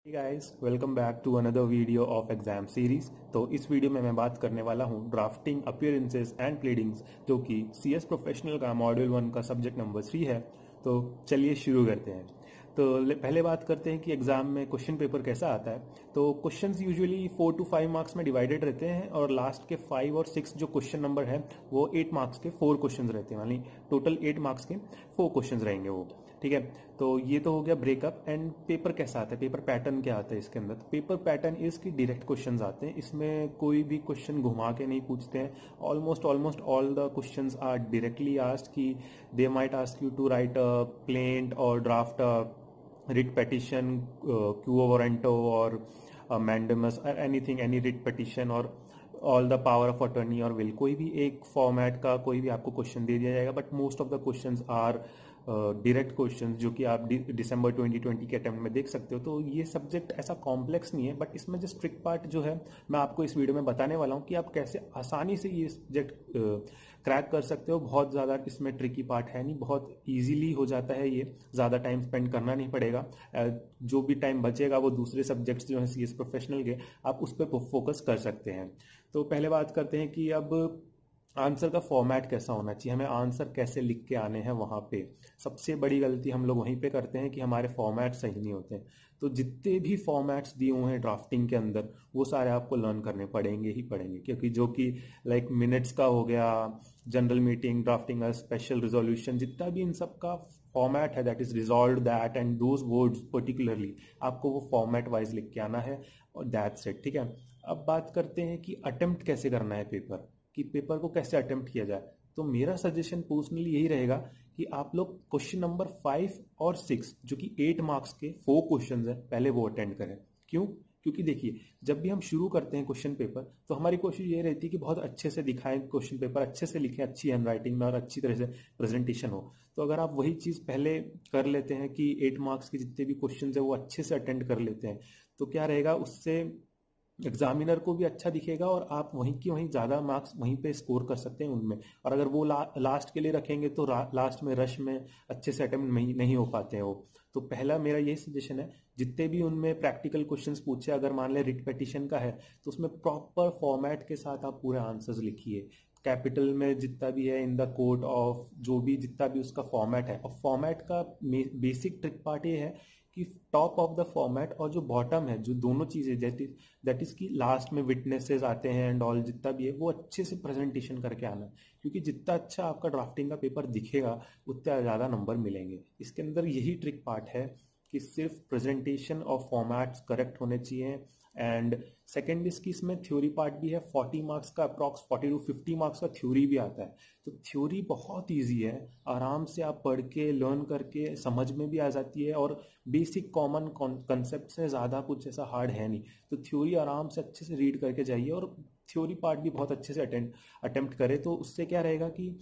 Hey guys, welcome back to another video of exam series। तो इस video में मैं बात करने वाला हूँ ड्राफ्टिंग अपीयरेंसेस एंड प्लीडिंग्स, जो कि CS प्रोफेशनल का मॉड्यूल 1 का सब्जेक्ट नंबर 3 है। तो चलिए शुरू करते हैं। तो पहले बात करते हैं कि एग्जाम में क्वेश्चन पेपर कैसा आता है। तो क्वेश्चंस यूजुअली 4 to 5 मार्क्स में डिवाइडेड रहते हैं और लास्ट के 5 और 6 जो क्वेश्चन नंबर है वो 8 मार्क्स के 4 क्वेश्चन रहते हैं, यानी टोटल 8 मार्क्स के 4 क्वेश्चन रहेंगे वो। ठीक है, तो ये तो हो गया ब्रेकअप। एंड पेपर कैसा आता है, पेपर पैटर्न क्या आता है इसके अंदर। पेपर पैटर्न इज की डायरेक्ट क्वेश्चंस आते हैं, इसमें कोई भी क्वेश्चन घुमा के नहीं पूछते हैं। Almost all the questions are directly asked कि they might ask you to write a plaint और draft writ petition, quo warranto और mandamus, anything, any writ petition और all the power of attorney और विल। कोई भी एक format का कोई भी आपको क्वेश्चन दे दिया जाएगा, but most of the questions are direct questions, जो कि आप दिसंबर 2020 के अटेम्प्ट में देख सकते हो। तो ये सब्जेक्ट ऐसा कॉम्प्लेक्स नहीं है, बट इसमें जो स्ट्रिक्ट पार्ट जो है मैं आपको इस वीडियो में बताने वाला हूँ कि आप कैसे आसानी से ये सब्जेक्ट क्रैक कर सकते हो। बहुत ज़्यादा इसमें ट्रिकी पार्ट है नहीं, बहुत ईजिली हो जाता है ये, ज़्यादा टाइम स्पेंड करना नहीं पड़ेगा। जो भी टाइम बचेगा वो दूसरे सब्जेक्ट्स जो हैं CS प्रोफेशनल के, आप उस पर फोकस कर सकते हैं। तो पहले बात करते हैं कि अब आंसर का फॉर्मेट कैसा होना चाहिए, हमें आंसर कैसे लिख के आने हैं। वहां पे सबसे बड़ी गलती हम लोग वहीं पे करते हैं कि हमारे फॉर्मेट सही नहीं होते हैं। तो जितने भी फॉर्मेट्स दिए हुए हैं ड्राफ्टिंग के अंदर वो सारे आपको लर्न करने पड़ेंगे ही पड़ेंगे, क्योंकि जो कि लाइक मिनट्स का हो गया, general meeting, drafting special resolution, जितना भी इन सब का फॉर्मेट है, that is resolve that and those words particularly आपको वो फॉर्मेट वाइज लिख के आना है और दैट्स इट। ठीक है, अब बात करते हैं कि अटेम्प्ट कैसे करना है पेपर, कि पेपर को कैसे अटेम्प्ट किया जाए। तो मेरा सजेशन पर्सनली यही रहेगा कि आप लोग क्वेश्चन नंबर 5 और 6 जो कि 8 मार्क्स के 4 क्वेश्चन है, पहले वो अटेंड करें। क्यों? क्योंकि देखिए, जब भी हम शुरू करते हैं क्वेश्चन पेपर तो हमारी कोशिश ये रहती है कि बहुत अच्छे से दिखाएं क्वेश्चन पेपर, अच्छे से लिखें, अच्छी हैंड राइटिंग में और अच्छी तरह से प्रेजेंटेशन हो। तो अगर आप वही चीज़ पहले कर लेते हैं कि 8 मार्क्स के जितने भी क्वेश्चन है वो अच्छे से अटेंड कर लेते हैं, तो क्या रहेगा, उससे एग्जामिनर को भी अच्छा दिखेगा और आप वहीं की वहीं ज़्यादा मार्क्स वहीं पे स्कोर कर सकते हैं उनमें। और अगर वो लास्ट के लिए रखेंगे तो लास्ट में रश में अच्छे से अटेम्प्ट नहीं हो पाते हैं वो। तो पहला मेरा यही सजेशन है, जितने भी उनमें प्रैक्टिकल क्वेश्चंस पूछे, अगर मान लें रिट पिटीशन का है तो उसमें प्रॉपर फॉर्मेट के साथ आप पूरे आंसर्स लिखिए। कैपिटल में जितना भी है, इन द कोर्ट ऑफ, जो भी जितना भी उसका फॉर्मेट है। और फॉर्मेट का बेसिक ट्रिक पार्ट ये है कि टॉप ऑफ द फॉर्मेट और जो बॉटम है, जो दोनों चीजें दैट इज की लास्ट में विटनेसेस आते हैं एंड ऑल, जितना भी है वो अच्छे से प्रेजेंटेशन करके आना है। क्योंकि जितना अच्छा आपका ड्राफ्टिंग का पेपर दिखेगा उतना ज्यादा नंबर मिलेंगे। इसके अंदर यही ट्रिक पार्ट है कि सिर्फ प्रेजेंटेशन और फॉर्मेट्स करेक्ट होने चाहिए। एंड सेकेंड इसकी इसमें थ्योरी पार्ट भी है, 40 मार्क्स का, अप्रॉक्स 40 to 50 मार्क्स का थ्योरी भी आता है। तो थ्योरी बहुत इजी है, आराम से आप पढ़ के लर्न करके समझ में भी आ जाती है और बेसिक कॉमन कंसेप्ट से ज़्यादा कुछ ऐसा हार्ड है नहीं। तो थ्योरी आराम से अच्छे से रीड करके जाइए और थ्योरी पार्ट भी बहुत अच्छे से अटेम्प्ट करें। तो उससे क्या रहेगा कि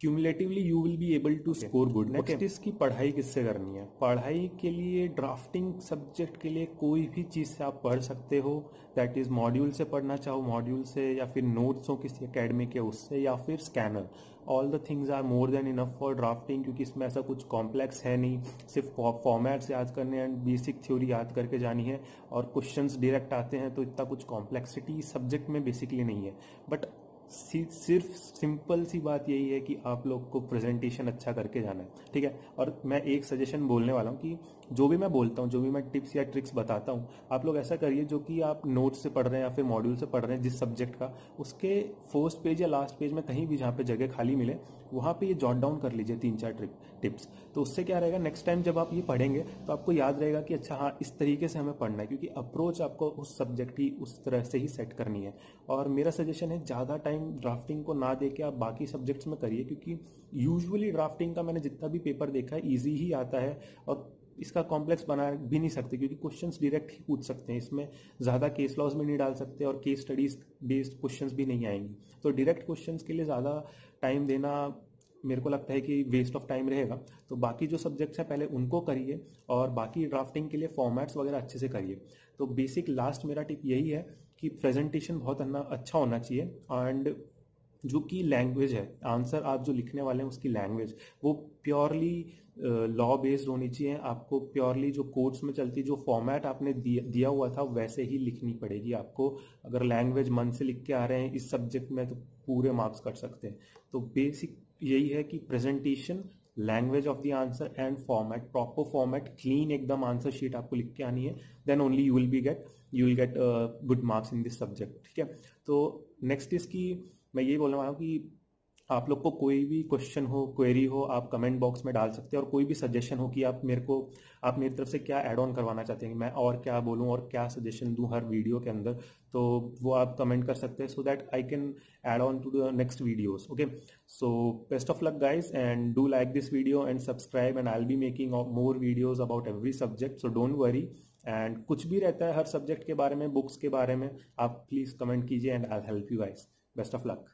cumulatively you will be able to score good. Next इसकी पढ़ाई किससे करनी है। पढ़ाई के लिए ड्राफ्टिंग सब्जेक्ट के लिए कोई भी चीज़ से आप पढ़ सकते हो, दैट इज मॉड्यूल से पढ़ना चाहो मॉड्यूल से, या फिर नोट्स हो किसी एकेडमिक के उससे, या फिर scanner. All the things are more than enough for drafting, क्योंकि इसमें ऐसा कुछ कॉम्प्लेक्स है नहीं, सिर्फ फॉर्मेट्स याद करने एंड बेसिक थ्योरी याद करके जानी है और क्वेश्चंस डायरेक्ट आते हैं। तो इतना कुछ कॉम्प्लेक्सिटी इस सब्जेक्ट में बेसिकली नहीं है। बट सिर्फ सिंपल सी बात यही है कि आप लोग को प्रेजेंटेशन अच्छा करके जाना है। ठीक है, और मैं एक सजेशन बोलने वाला हूँ कि जो भी मैं बोलता हूँ, जो भी मैं टिप्स या ट्रिक्स बताता हूँ, आप लोग ऐसा करिए, जो कि आप नोट्स से पढ़ रहे हैं या फिर मॉड्यूल से पढ़ रहे हैं जिस सब्जेक्ट का, उसके फर्स्ट पेज या लास्ट पेज में कहीं भी जहाँ पे जगह खाली मिले वहाँ पे ये जॉट डाउन कर लीजिए 3-4 टिप्स। तो उससे क्या रहेगा, नेक्स्ट टाइम जब आप ये पढ़ेंगे तो आपको याद रहेगा कि अच्छा हाँ, इस तरीके से हमें पढ़ना है, क्योंकि अप्रोच आपको उस सब्जेक्ट की उस तरह से ही सेट करनी है। और मेरा सजेशन है, ज़्यादा टाइम ड्राफ्टिंग को ना दे के आप बाकी सब्जेक्ट्स में करिए, क्योंकि यूजुअली ड्राफ्टिंग का मैंने जितना भी पेपर देखा है ईजी ही आता है और इसका कॉम्प्लेक्स बना भी नहीं सकते, क्योंकि क्वेश्चंस डायरेक्ट ही पूछ सकते हैं। इसमें ज़्यादा केस लॉज भी नहीं डाल सकते और केस स्टडीज बेस्ड क्वेश्चंस भी नहीं आएंगे। तो डायरेक्ट क्वेश्चंस के लिए ज़्यादा टाइम देना मेरे को लगता है कि वेस्ट ऑफ टाइम रहेगा। तो बाकी जो सब्जेक्ट्स हैं पहले उनको करिए और बाकी ड्राफ्टिंग के लिए फॉर्मेट्स वगैरह अच्छे से करिए। तो बेसिक लास्ट मेरा टिप यही है कि प्रेजेंटेशन बहुत अच्छा होना चाहिए एंड जो कि लैंग्वेज है, आंसर आप जो लिखने वाले हैं उसकी लैंग्वेज वो प्योरली लॉ बेस्ड होनी चाहिए। आपको प्योरली जो कोर्ट्स में चलती जो फॉर्मेट आपने दिया हुआ था वैसे ही लिखनी पड़ेगी आपको। अगर लैंग्वेज मन से लिख के आ रहे हैं इस सब्जेक्ट में तो पूरे मार्क्स कट सकते हैं। तो बेसिक यही है कि presentation, language of the answer and format, proper format, clean एकदम आंसर शीट आपको लिख के आनी है, then only you will get good marks in this subject. ठीक है, तो नेक्स्ट इसकी मैं यही बोलने वाला हूँ कि आप लोग को कोई भी क्वेश्चन हो, क्वेरी हो, आप कमेंट बॉक्स में डाल सकते हैं, और कोई भी सजेशन हो कि आप मेरी तरफ से क्या ऐड ऑन करवाना चाहते हैं, मैं और क्या बोलूं और क्या सजेशन दूं हर वीडियो के अंदर, तो वो आप कमेंट कर सकते हैं, so that I can add on to the next videos. Okay, so best of luck guys, and do like this video and subscribe, and I will be making more videos about every subject, so don't worry. And कुछ भी रहता है हर subject के बारे में, books के बारे में, आप प्लीज कमेंट कीजिए and I help you guys. Best of luck.